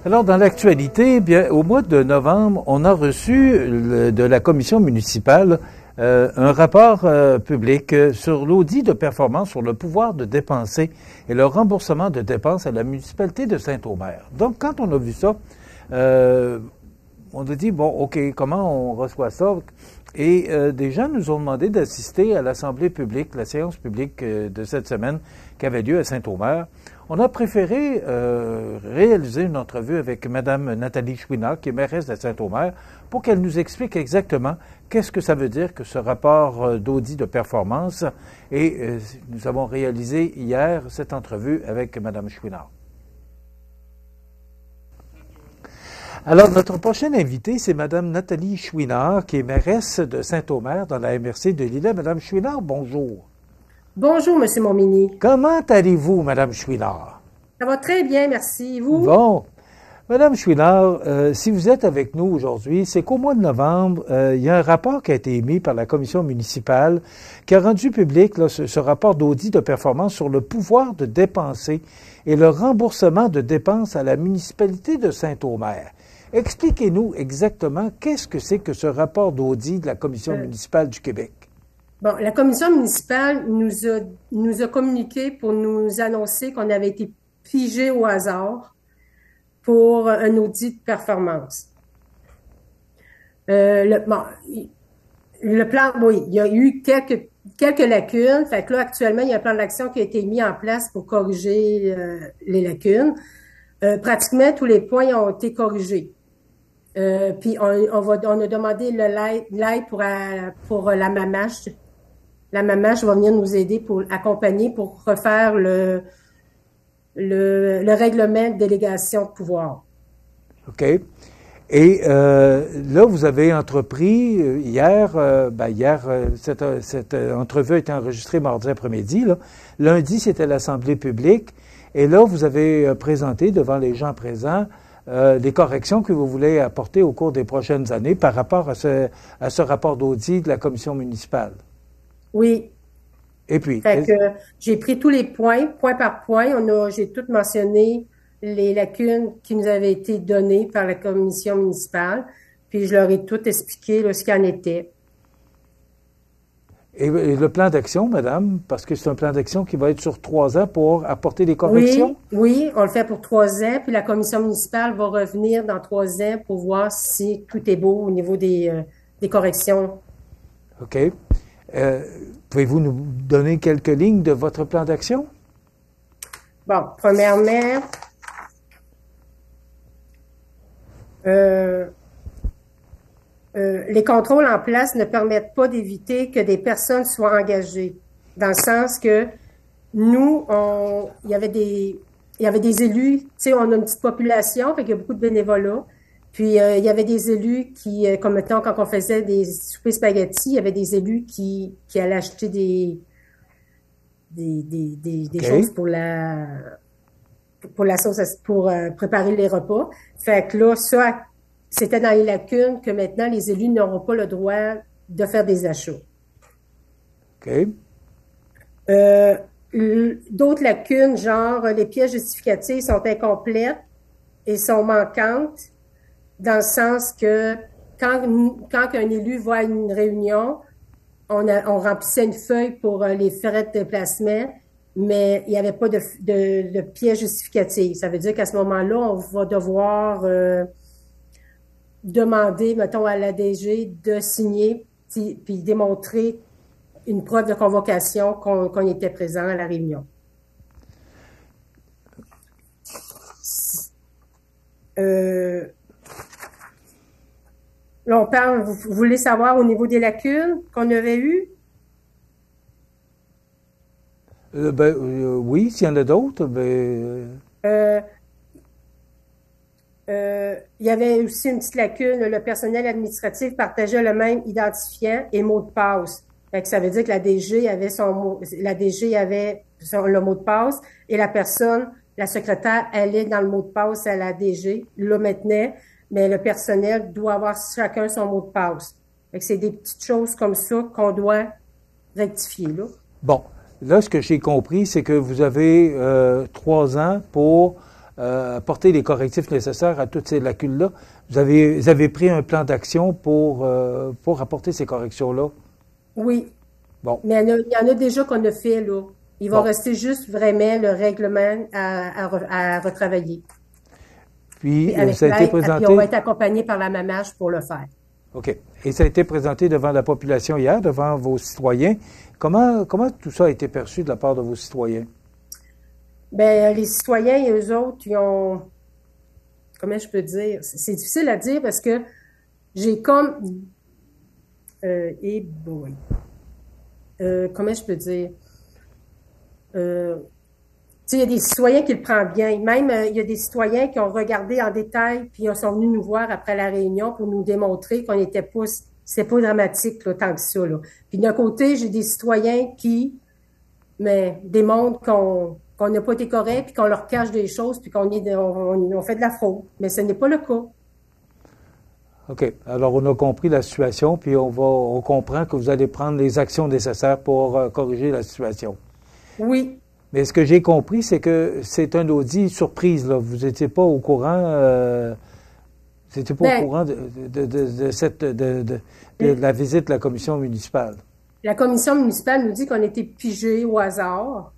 Alors, dans l'actualité, bien, au mois de novembre, on a reçu de la commission municipale un rapport public sur l'audit de performance sur le pouvoir de dépenser et le remboursement de dépenses à la municipalité de Saint-Omer. Donc, quand on a vu ça, on a dit, bon, OK, comment on reçoit ça? Et des gens nous ont demandé d'assister à l'assemblée publique, la séance publique de cette semaine qui avait lieu à Saint-Omer. On a préféré réaliser une entrevue avec Mme Nathalie Chouinard, qui est mairesse de Saint-Omer, pour qu'elle nous explique exactement qu'est-ce que ça veut dire que ce rapport d'audit de performance. Et nous avons réalisé hier cette entrevue avec Mme Chouinard. Alors, notre prochaine invitée, c'est Mme Nathalie Chouinard, qui est mairesse de Saint-Omer dans la MRC de Lillet. Mme Chouinard, bonjour. Bonjour, M. Montminy. Comment allez-vous, Mme Chouinard? Ça va très bien, merci. Vous? Bon. Mme Chouinard, si vous êtes avec nous aujourd'hui, c'est qu'au mois de novembre, il y a un rapport qui a été émis par la commission municipale qui a rendu public là, ce rapport d'audit de performance sur le pouvoir de dépenser et le remboursement de dépenses à la municipalité de Saint-Omer. Expliquez-nous exactement qu'est-ce que c'est que ce rapport d'audit de la commission municipale du Québec. Bon, la commission municipale nous a communiqué pour nous annoncer qu'on avait été figé au hasard pour un audit de performance. Le plan, oui, il y a eu quelques lacunes. Fait que là, actuellement, il y a un plan d'action qui a été mis en place pour corriger les lacunes. Pratiquement tous les points ont été corrigés. Puis on a demandé l'aide pour la MAMACH. La MAMACH va venir nous aider pour accompagner pour refaire le règlement de délégation de pouvoir. OK. Et là, vous avez entrepris hier, cette entrevue a été enregistrée mardi après-midi. Là. Lundi, c'était l'Assemblée publique. Et là, vous avez présenté devant les gens présents des corrections que vous voulez apporter au cours des prochaines années par rapport à ce rapport d'audit de la commission municipale. Oui. Et puis? Fait que j'ai pris tous les points, point par point. J'ai tout mentionné les lacunes qui nous avaient été données par la commission municipale. Puis je leur ai tout expliqué là, ce qu'il en était. Et le plan d'action, madame, parce que c'est un plan d'action qui va être sur 3 ans pour apporter des corrections? Oui, on le fait pour 3 ans, puis la commission municipale va revenir dans 3 ans pour voir si tout est beau au niveau des corrections. OK. Pouvez-vous nous donner quelques lignes de votre plan d'action? Bon, premièrement, les contrôles en place ne permettent pas d'éviter que des personnes soient engagées, dans le sens que nous, il y avait des élus, tu sais, on a une petite population, fait qu'il y a beaucoup de bénévolat. Puis il y avait des élus qui, comme mettons, quand on faisait des soupers spaghettis, il y avait des élus qui allaient acheter des choses pour la sauce, pour préparer les repas. Fait que là, ça, c'était dans les lacunes que maintenant les élus n'auront pas le droit de faire des achats. OK. D'autres lacunes, genre les pièces justificatives sont incomplètes et sont manquantes, dans le sens que quand un élu va à une réunion, on remplissait une feuille pour les frais de déplacement, mais il n'y avait pas de pièces justificatives. Ça veut dire qu'à ce moment-là, on va devoir demander, mettons, à l'ADG de signer puis démontrer une preuve de convocation qu'on était présent à la réunion. Là, on parle, vous voulez savoir au niveau des lacunes qu'on avait eues? Oui, s'il y en a d'autres, il y avait aussi une petite lacune. Le personnel administratif partageait le même identifiant et mot de passe. Fait que ça veut dire que la DG avait le mot de passe et la secrétaire, allait dans le mot de passe à la DG, le maintenait, mais le personnel doit avoir chacun son mot de passe. Fait que c'est des petites choses comme ça qu'on doit rectifier, là. Bon. Là, ce que j'ai compris, c'est que vous avez 3 ans pour apporter les correctifs nécessaires à toutes ces lacunes-là. Vous avez pris un plan d'action pour apporter ces corrections-là? Oui. Bon. Mais il y en a déjà qu'on a fait, là. Il va rester juste vraiment le règlement à retravailler. Puis ça a été présenté... Puis on va être accompagné par la MAMAJ pour le faire. OK. Et ça a été présenté devant la population hier, devant vos citoyens. Comment tout ça a été perçu de la part de vos citoyens? Bien, les citoyens, eux autres, ils ont... Comment je peux dire? C'est difficile à dire parce que j'ai comme... comment je peux dire? Il y a des citoyens qui le prennent bien. Même, il y a des citoyens qui ont regardé en détail, puis ils sont venus nous voir après la réunion pour nous démontrer qu'on n'était pas, c'était pas dramatique, là, tant que ça, là. Puis d'un côté, j'ai des citoyens qui, démontrent qu'on n'a pas été correct, puis qu'on leur cache des choses, puis qu'on fait de la fraude. Mais ce n'est pas le cas. OK. Alors, on a compris la situation, puis on comprend que vous allez prendre les actions nécessaires pour corriger la situation. Oui. Mais ce que j'ai compris, c'est que c'est un audit surprise, là. Vous n'étiez pas au courant, au courant de la visite de la commission municipale. La commission municipale nous dit qu'on était pigés au hasard,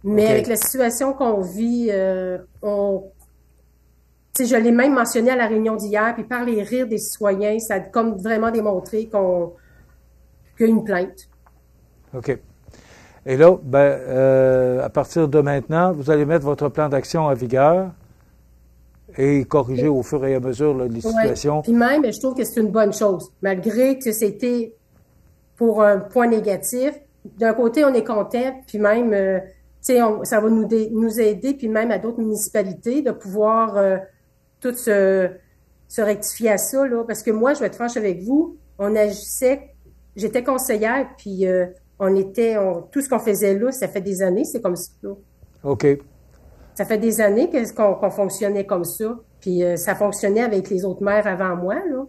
mais avec la situation qu'on vit, je l'ai même mentionné à la réunion d'hier, puis par les rires des citoyens, ça a comme vraiment démontré qu'il y a une plainte. OK. Et là, à partir de maintenant, vous allez mettre votre plan d'action en vigueur et corriger au fur et à mesure là, les situations. Puis même, je trouve que c'est une bonne chose, malgré que c'était pour un point négatif. D'un côté, on est content, puis même, ça va nous aider, puis même à d'autres municipalités, de pouvoir tout se rectifier à ça, là. Parce que moi, je vais être franche avec vous, j'étais conseillère, puis tout ce qu'on faisait là, ça fait des années, c'est comme ça. Là. OK. Ça fait des années qu'on fonctionnait comme ça. Puis ça fonctionnait avec les autres maires avant moi, là.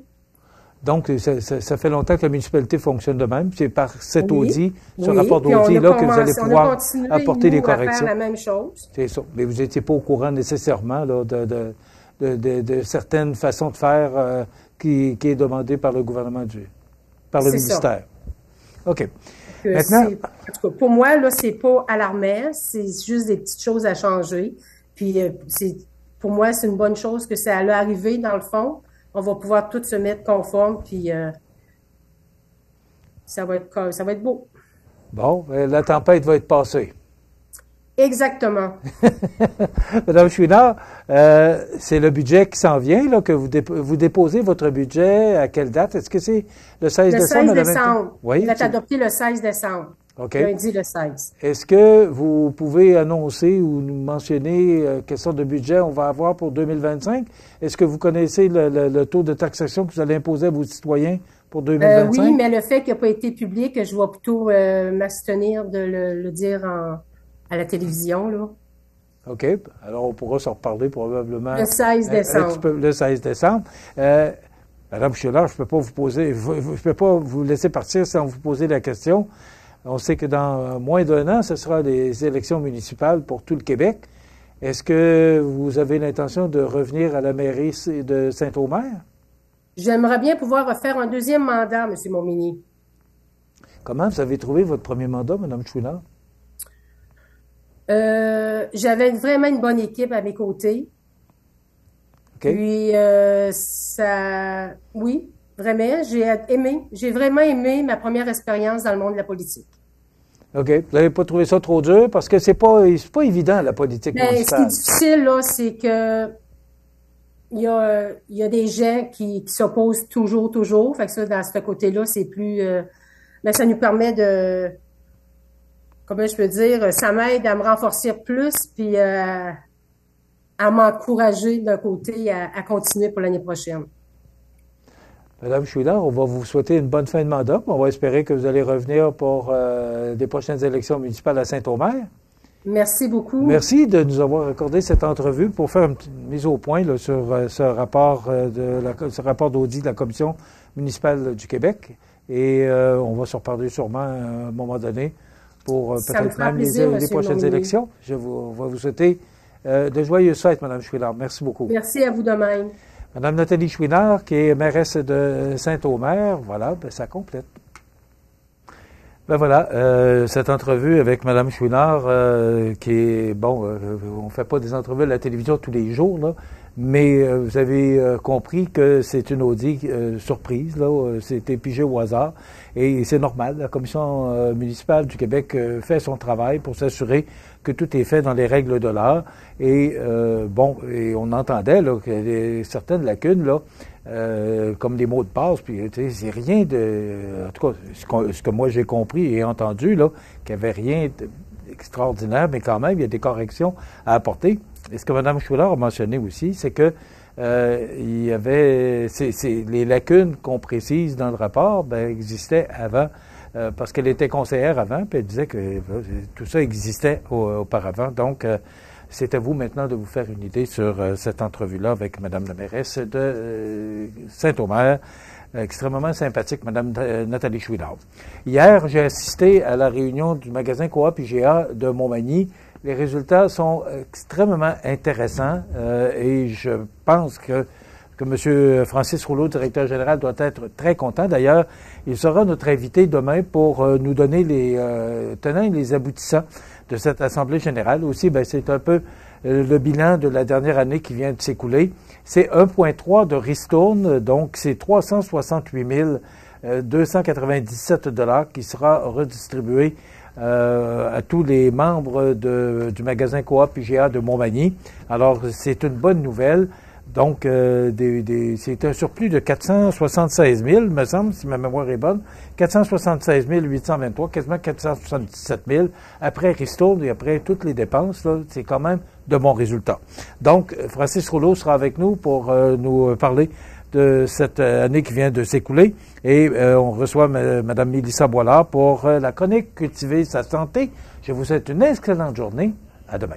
Donc, ça fait longtemps que la municipalité fonctionne de même. C'est par cet audit, ce rapport puis d'audit-là, que vous allez pouvoir apporter des corrections. À faire la même chose. C'est ça. Mais vous n'étiez pas au courant nécessairement là, de certaines façons de faire qui est demandée par le gouvernement par le ministère. Ça. OK. Maintenant, en tout cas, pour moi, là, c'est pas alarmant, c'est juste des petites choses à changer. Puis, pour moi, c'est une bonne chose que ça allait arriver, dans le fond. On va pouvoir tous se mettre conforme, puis ça va être beau. Bon, la tempête va être passée. Exactement. Madame Chouinard, c'est le budget qui s'en vient, là, que vous déposez votre budget à quelle date? Est-ce que c'est le 16 décembre? Le 16 décembre. Oui. Il va être adopté le 16 décembre. OK. Lundi le 16. Est-ce que vous pouvez annoncer ou nous mentionner quelle sorte de budget on va avoir pour 2025? Est-ce que vous connaissez le taux de taxation que vous allez imposer à vos citoyens pour 2025? Oui, mais le fait qu'il n'a pas été public, je vais plutôt m'abstenir de le dire à la télévision, là. OK. Alors, on pourra s'en reparler probablement. Le 16 décembre. Le 16 décembre. Madame Chouinard, je ne peux pas vous laisser partir sans vous poser la question. On sait que dans moins d'un an, ce sera les élections municipales pour tout le Québec. Est-ce que vous avez l'intention de revenir à la mairie de Saint-Omer? J'aimerais bien pouvoir refaire un deuxième mandat, M. Montminy. Comment vous avez trouvé votre premier mandat, Mme Chouinard? J'avais vraiment une bonne équipe à mes côtés. Okay. Puis, oui, vraiment, j'ai vraiment aimé ma première expérience dans le monde de la politique. OK. Vous n'avez pas trouvé ça trop dur? Parce que c'est pas évident, la politique municipale. Ce qui est difficile, là, c'est que il y a des gens qui s'opposent toujours. Fait que ça, dans ce côté-là, c'est plus... mais ça nous permet de... Comment je peux dire? Ça m'aide à me renforcer plus, puis à m'encourager d'un côté à continuer pour l'année prochaine. Madame Chouinard, on va vous souhaiter une bonne fin de mandat. On va espérer que vous allez revenir pour les prochaines élections municipales à Saint-Omer. Merci beaucoup. Merci de nous avoir accordé cette entrevue pour faire une mise au point là, sur ce rapport d'audit de la Commission municipale du Québec. Et on va se reparler sûrement à un moment donné pour peut-être même les prochaines élections. Je vais vous souhaiter De joyeuses fêtes, Mme Chouinard. Merci beaucoup. Merci à vous de même. Mme Nathalie Chouinard, qui est mairesse de Saint-Omer, voilà, ben, ça complète. Ben voilà, cette entrevue avec Mme Chouinard, qui est, bon, on fait pas des entrevues à la télévision tous les jours, là, mais vous avez compris que c'est une audit surprise, là, c'était pigé au hasard, et c'est normal, la Commission municipale du Québec fait son travail pour s'assurer que tout est fait dans les règles de l'art, et bon, et on entendait là, qu'il y avait certaines lacunes, là, comme les mots de passe, puis c'est rien de... En tout cas, ce que moi j'ai compris et entendu, là, qu'il n'y avait rien d'extraordinaire, mais quand même, il y a des corrections à apporter. Et ce que Mme Chouinard a mentionné aussi, c'est que il y avait... les lacunes qu'on précise dans le rapport, ben, existaient avant, parce qu'elle était conseillère avant, puis elle disait que tout ça existait auparavant. Donc, c'est à vous maintenant de vous faire une idée sur cette entrevue-là avec Mme la mairesse de Saint-Omer, extrêmement sympathique, Mme Nathalie Chouinard. Hier, j'ai assisté à la réunion du magasin Coop IGA de Montmagny. Les résultats sont extrêmement intéressants et je pense que M. Francis Rouleau, directeur général, doit être très content. D'ailleurs, il sera notre invité demain pour nous donner les tenants et les aboutissants de cette Assemblée générale. Aussi, ben, c'est un peu le bilan de la dernière année qui vient de s'écouler. C'est 1,3 de ristourne, donc c'est 368 297 $ qui sera redistribué à tous les membres du magasin Coop IGA de Montmagny. Alors, c'est une bonne nouvelle. Donc, c'est un surplus de 476 000, me semble, si ma mémoire est bonne, 476 823, quasiment 477 000, après ristourne et après toutes les dépenses, là, c'est quand même de bons résultats. Donc, Francis Rouleau sera avec nous pour nous parler de cette année qui vient de s'écouler. Et on reçoit Mme Mélissa Boilard pour la chronique « Cultiver sa santé ». Je vous souhaite une excellente journée. À demain.